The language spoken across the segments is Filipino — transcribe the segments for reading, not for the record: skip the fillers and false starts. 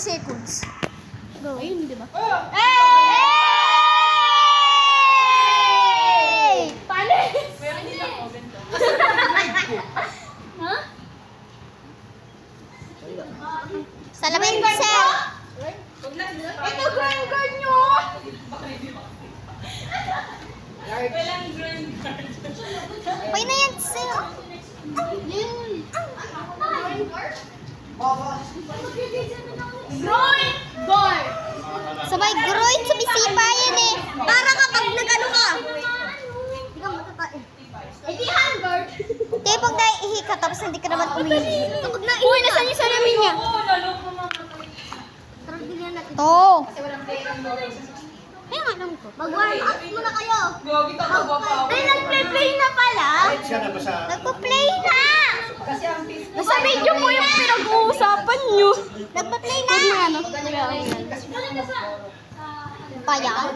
seconds. Go. Ayun, di ba? Hey! Panis! Meron din ako, ganito. Ha? Salamin, sir. Ito, grand guard nyo! Walang grand guard. Okay na yan, sir. Yun. Groin guard! Sabay groin, sumisipa yan eh. Para kapag nag-ano ka. Hindi ka matatae. Hindi handguard! Di, pag naiihi ka, tapos hindi ka naman umihi. Kapag naihi ka. Uy, nasan yung salamin niya? To. Kaya nga alam ko. Mag-warm up muna kayo. Gogi ka ba pa? Ay, nag-play na pala. Siya na ba sa... Nagpa-play na. Nasa video po yung pinag-uusapan nyo. Nagpa-play na. Huwag na ano. Paya.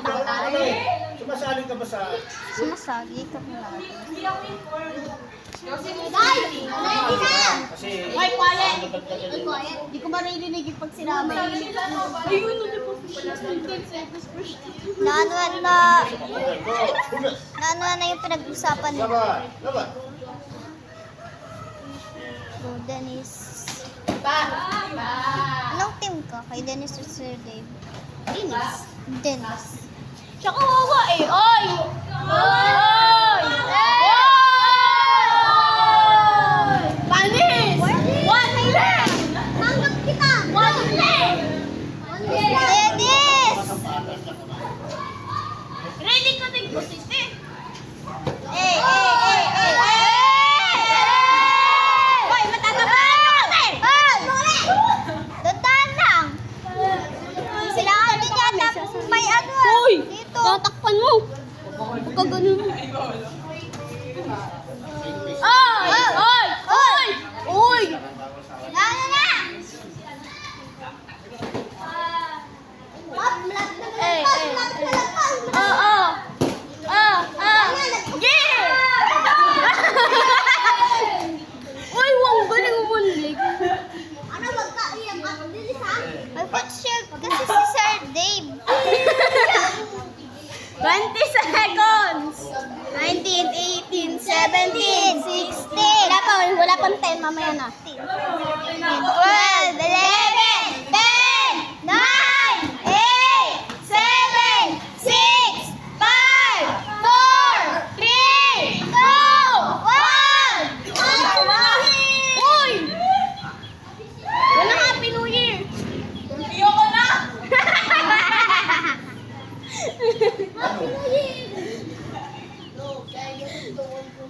Sumasali ka ba sa... Sumasagi ka na. Guys! Ready na! Kasi... Ay, quiet! Ay, quiet. Di ko maririnig yung pag sinabi. Ayun, ano po? Naanuan na yung pinag-usapan nila. Laban! Laban! So, Dennis. Pa! Anong team ka? Kay Dennis or Sir Dave? Dennis. Dennis. Siya kawawa eh. Oy! Oy! Panis! One leg! Tanggap kita! One leg! Dennis! Ready ko din po si Steve. Eh! Hoy, matatamaan nyo kami! Dandan lang! Kailangan din yata may ano dito. Tatakpan mo! Huwag ka ganun. Oy! Oy! Oy! Oy! Ano na? Oo! Yeah! Uy, wang galing mo leg. Ano magkaiyak at bilis ha? Ay, ba't siya? Kasi si Sir Dave. 20 seconds! 19, 18, 17, 16. Wala pang 10, mamaya na. 12, 11, 10, 9, 8, 7, 6, 5, 4, 3, 2, 1. Uy! Wala ka, Happy New Year! Ayoko na!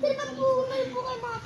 Sir, pag po kayo mga